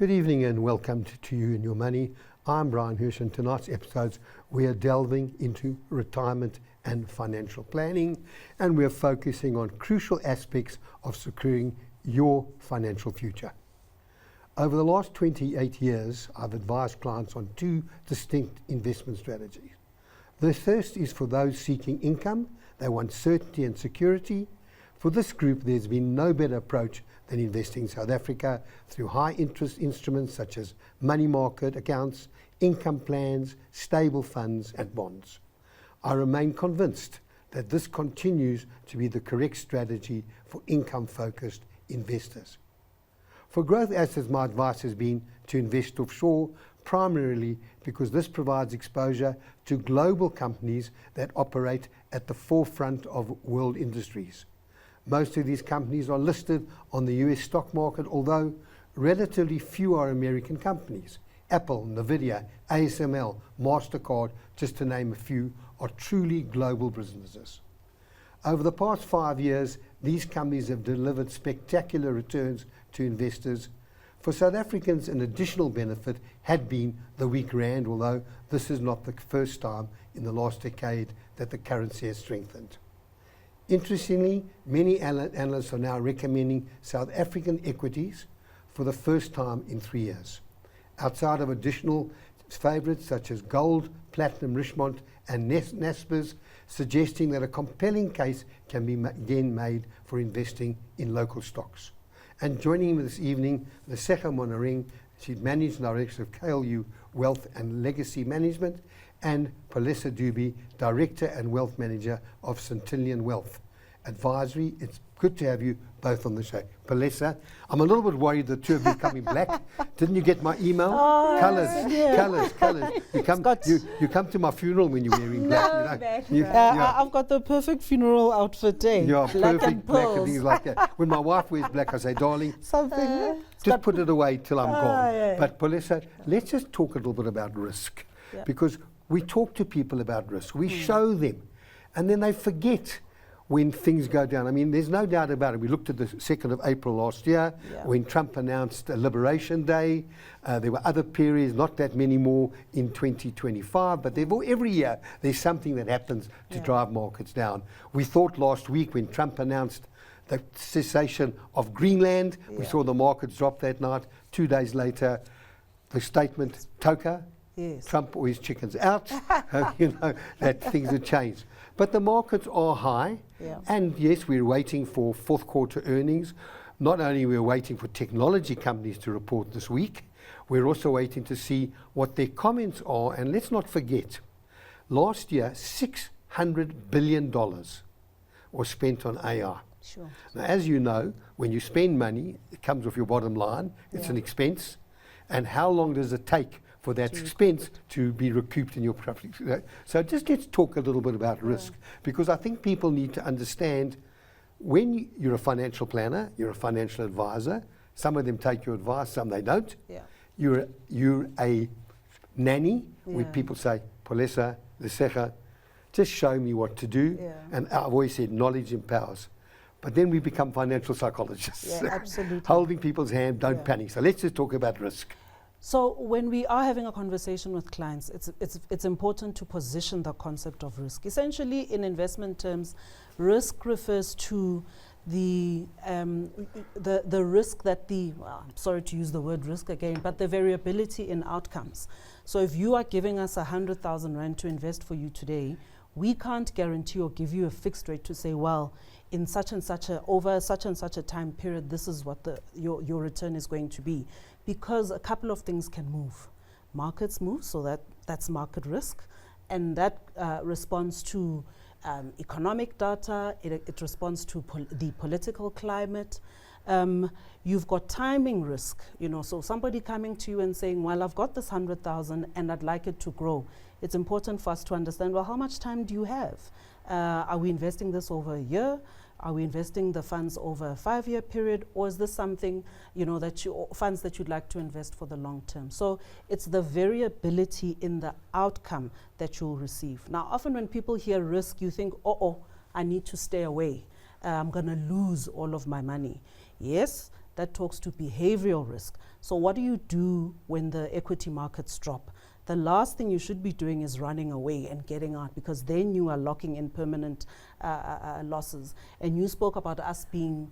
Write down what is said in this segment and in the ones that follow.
Good evening and welcome to You and Your Money. I'm Bryan Hirsch, and tonight's episodes we are delving into retirement and financial planning, and we're focusing on crucial aspects of securing your financial future. Over the last 28 years, I've advised clients on two distinct investment strategies. The first is for those seeking income. They want certainty and security. For this group, there's been no better approach than investing in South Africa through high interest instruments such as money market accounts, income plans, stable funds and bonds. I remain convinced that this continues to be the correct strategy for income-focused investors. For growth assets, my advice has been to invest offshore, primarily because this provides exposure to global companies that operate at the forefront of world industries. Most of these companies are listed on the US stock market, although relatively few are American companies. Apple, Nvidia, ASML, MasterCard, just to name a few, are truly global businesses. Over the past 5 years, these companies have delivered spectacular returns to investors. For South Africans, an additional benefit had been the weak rand, although this is not the first time in the last decade that the currency has strengthened. Interestingly, many analysts are now recommending South African equities for the first time in 3 years. Outside of additional favourites such as gold, platinum, Richmond and Naspers, suggesting that a compelling case can be again made for investing in local stocks. And joining me this evening, Lesekha Monering, she's Managing Director of KLU Wealth and Legacy Management, and Palesa Dube, Director and Wealth Manager of Centillion Wealth Advisory. It's good to have you both on the show. Palesa, I'm a little bit worried the two of you coming black. Didn't you get my email? Oh, colours. Yeah. You come to my funeral when you're wearing black. You know? I've got the perfect funeral outfit day. Yeah, black perfect and black pearls. and things like that. When my wife wears black, I say, darling, just put it away till I'm gone. Yeah. But Palesa, let's just talk a little bit about risk. Yeah. Because we talk to people about risk. We show them, and then they forget when things go down. I mean, there's no doubt about it. We looked at the 2nd of April last year when Trump announced a Liberation Day. There were other periods, not that many more in 2025, but every year there's something that happens to drive markets down. We thought last week when Trump announced the cessation of Greenland, we saw the markets drop that night. 2 days later, the statement, Toka, Trump or his chickens out, you know, that things have changed. But the markets are high, and yes, we're waiting for fourth quarter earnings. Not only we're waiting for technology companies to report this week, we're also waiting to see what their comments are. And let's not forget, last year, $600 billion was spent on AI. Sure. Now, as you know, when you spend money, it comes off your bottom line. It's an expense. And how long does it take for that expense to be recouped in your profit? So just let's talk a little bit about risk, because I think people need to understand when you're a financial planner, you're a financial advisor, some of them take your advice, some they don't. You're a nanny, where people say, Palesa, Lesekha, just show me what to do. And I've always said knowledge empowers. But then we become financial psychologists. Absolutely. Holding people's hand, don't panic. So let's just talk about risk. So when we are having a conversation with clients, it's important to position the concept of risk. Essentially, in investment terms, risk refers to the risk that I'm sorry to use the word risk again, but the variability in outcomes. So if you are giving us 100,000 Rand to invest for you today, we can't guarantee or give you a fixed rate to say, well, in over such and such a time period, this is what your return is going to be. Because a couple of things can move. Markets move, so that's market risk, and that responds to economic data, it responds to the political climate. You've got timing risk, so somebody coming to you and saying, well, I've got this 100,000 and I'd like it to grow. It's important for us to understand, well, how much time do you have? Are we investing this over a year? Are we investing the funds over a 5-year period, or is this something, funds that you'd like to invest for the long term? So it's the variability in the outcome that you'll receive. Now, often when people hear risk, you think, I need to stay away. I'm going to lose all of my money. Yes, that talks to behavioral risk. So what do you do when the equity markets drop? The last thing you should be doing is running away and getting out, because then you are locking in permanent losses. And you spoke about us being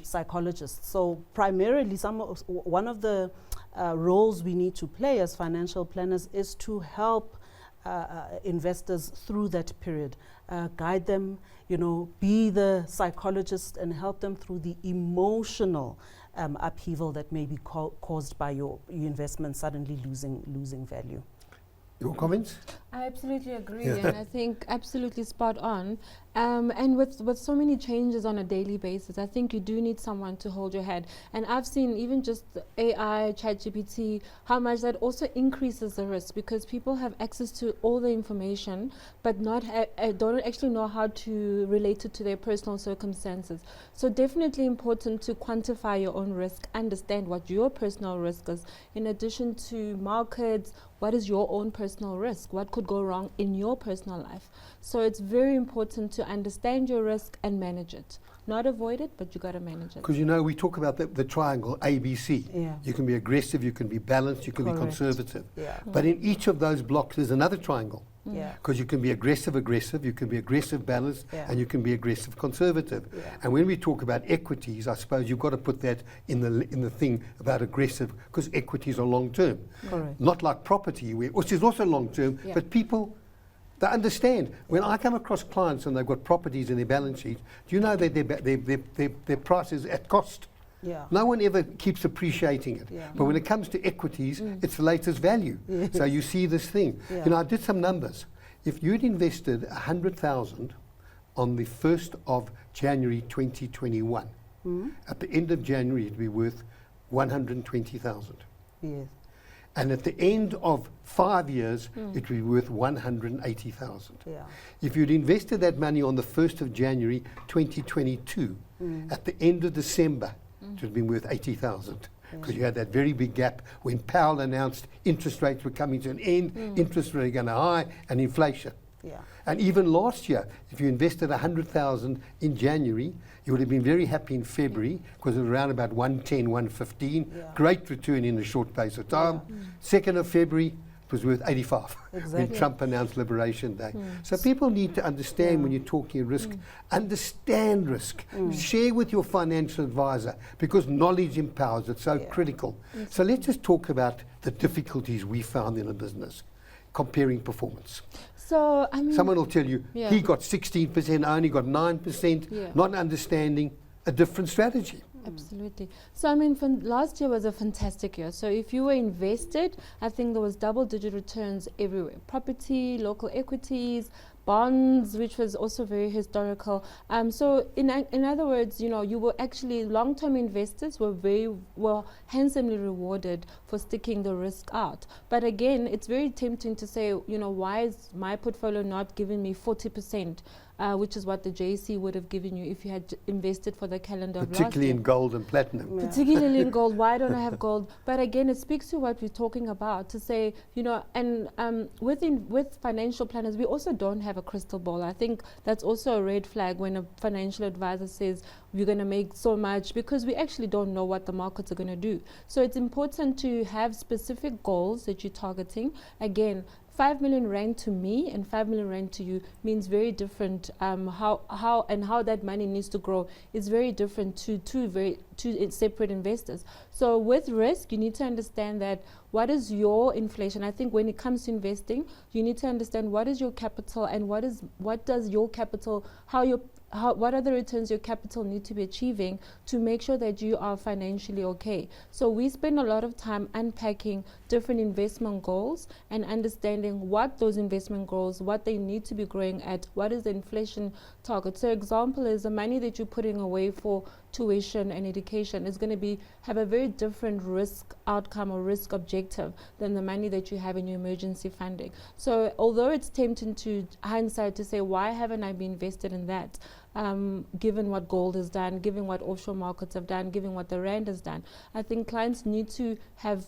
psychologists. So primarily, one of the roles we need to play as financial planners is to help investors through that period, guide them, be the psychologist and help them through the emotional upheaval that may be caused by your investment suddenly losing value. Your comments? I absolutely agree, and I think absolutely spot on. And with so many changes on a daily basis, I think you do need someone to hold your hand. And I've seen even just AI, ChatGPT, how much that also increases the risk, because people have access to all the information, but don't actually know how to relate it to their personal circumstances. So definitely important to quantify your own risk, understand what your personal risk is, in addition to markets. What is your own personal risk? What could go wrong in your personal life? So it's very important to understand your risk and manage it. Not avoid it, but you got to manage it. Because we talk about the triangle ABC. Yeah. You can be aggressive, you can be balanced, you can Correct. be conservative. Yeah. But in each of those blocks there's another triangle. Yeah. Because you can be aggressive, you can be aggressive, balanced, Yeah. and you can be aggressive, conservative. Yeah. And when we talk about equities, I suppose you've got to put that in the thing about aggressive, because equities are long term. Correct. Not like property, which is also long term, Yeah. but people, they understand. When I come across clients and they've got properties in their balance sheet, do you know that their price is at cost? Yeah. No one ever keeps appreciating it. Yeah. But when it comes to equities, it's the latest value. Yes. So you see this thing. Yeah. I did some numbers. If you'd invested 100,000 on the 1st of January 2021, at the end of January it'd be worth 120,000. Yes. And at the end of 5 years, it would be worth 180,000. Yeah. If you'd invested that money on the 1st of January 2022, at the end of December, it would have been worth 80,000. Because you had that very big gap when Powell announced interest rates were coming to an end, interest rates were going high, and inflation. Yeah. And even last year, if you invested 100,000 in January, you would have been very happy in February, because it was around about 110, 115. Yeah. Great return in a short space of time. 2nd of February, it was worth 85 when Exactly. Trump announced Liberation Day. So people need to understand when you're talking risk, understand risk. Share with your financial advisor, because knowledge empowers. It's so critical. So let's just talk about the difficulties we found in a business, comparing performance. So, I mean, Someone will tell you, Yeah. he got 16%, I only got 9%, Yeah. not understanding a different strategy. absolutely. So, I mean, last year was a fantastic year. So, if you were invested, I think there was double-digit returns everywhere. Property, local equities, bonds, which was also very historical. So, in other words, you were actually long-term investors were handsomely rewarded for sticking the risk out. But again, it's very tempting to say, why is my portfolio not giving me 40%? Which is what the JC would have given you if you had invested for the calendar of last Particularly year. in gold and platinum. Yeah. Particularly in gold. Why don't I have gold? But again, it speaks to what we're talking about, to say, and with financial planners, we also don't have a crystal ball. I think that's also a red flag when a financial advisor says we're going to make so much, because we actually don't know what the markets are going to do. So it's important to have specific goals that you're targeting. Again, 5 million rand to me and 5 million rand to you means very different. How that money needs to grow is very different to two separate investors. So with risk, you need to understand that what is your inflation. I think when it comes to investing, you need to understand what is your capital and what does your capital, what are the returns your capital need to be achieving to make sure that you are financially okay. So we spend a lot of time unpacking different investment goals and understanding what those investment goals, what they need to be growing at, what is the inflation target. So example is the money that you're putting away for tuition and education is going to have a very different risk outcome or risk objective than the money that you have in your emergency funding. So although it's tempting to hindsight to say, why haven't I been invested in that? Given what gold has done, given what offshore markets have done, given what the rand has done, I think clients need to have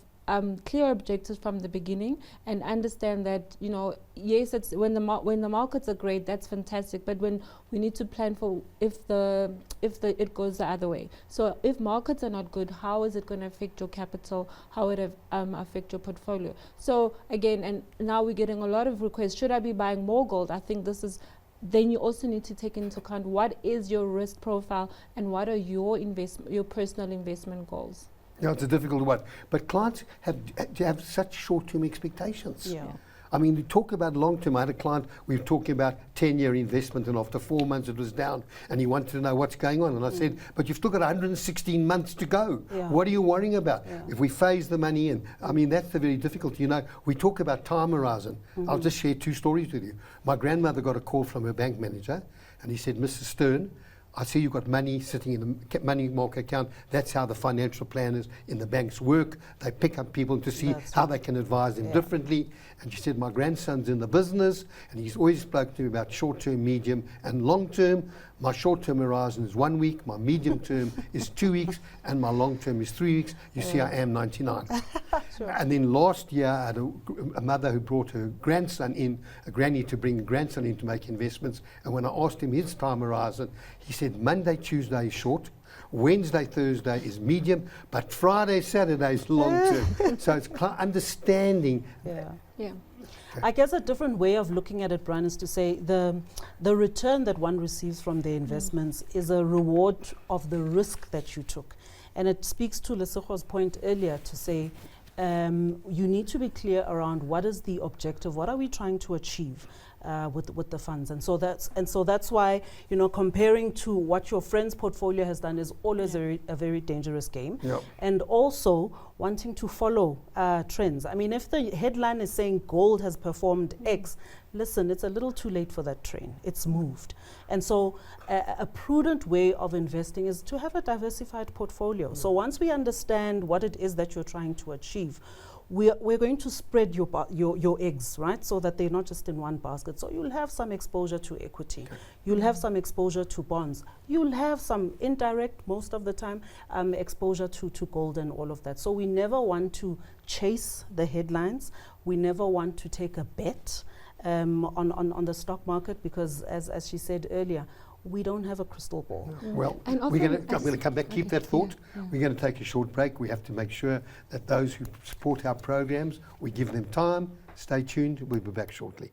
clear objectives from the beginning and understand that, you know, yes, it's when the markets are great, that's fantastic, but when we need to plan for if it goes the other way. So if markets are not good, how is it going to affect your capital? How would it affect your portfolio? So again, and now we're getting a lot of requests, should I be buying more gold? I think this is, then you also need to take into account what is your risk profile and what are your personal investment goals. Yeah, it's a difficult one. But clients have such short-term expectations. Yeah. I mean, we talk about long-term. I had a client, we were talking about 10-year investment, and after 4 months it was down, and he wanted to know what's going on. And I said, but you've still got 116 months to go. Yeah. What are you worrying about? Yeah. If we phase the money in, I mean, that's the very difficult. You know, we talk about time horizon. I'll just share 2 stories with you. My grandmother got a call from her bank manager, and he said, Mrs. Stern, I see you've got money sitting in the money market account. That's how the financial planners in the banks work. They pick up people to see That's how right. they can advise them differently. And she said, my grandson's in the business, and he's always spoken to me about short-term, medium, and long-term. My short-term horizon is 1 week, my medium term is 2 weeks, and my long-term is 3 weeks. You see, I am 99. Sure. And then last year, I had a mother who brought her grandson in, a granny to bring a grandson in to make investments. And when I asked him his time horizon, he said Monday, Tuesday is short, Wednesday, Thursday is medium, but Friday, Saturday is long term. So it's understanding. Yeah. Yeah. I guess a different way of looking at it, Bryan, is to say the return that one receives from their investments is a reward of the risk that you took. And it speaks to Lesego's point earlier to say you need to be clear around what is the objective, what are we trying to achieve with the funds. And so that's why, you know, comparing to what your friend's portfolio has done is always a very dangerous game. Yep. And also wanting to follow trends. I mean, if the headline is saying gold has performed X, listen, it's a little too late for that train. It's moved. And so a prudent way of investing is to have a diversified portfolio. So once we understand what it is that you're trying to achieve, we're going to spread your eggs, right? So that they're not just in one basket. So you'll have some exposure to equity. Okay. You'll have some exposure to bonds. You'll have some indirect, most of the time, exposure to gold and all of that. So we never want to chase the headlines. We never want to take a bet on the stock market because, as she said earlier, we don't have a crystal ball. Well, I'm going to come back, keep that thought. We're going to take a short break. We have to make sure that those who support our programs, we give them time. Stay tuned. We'll be back shortly.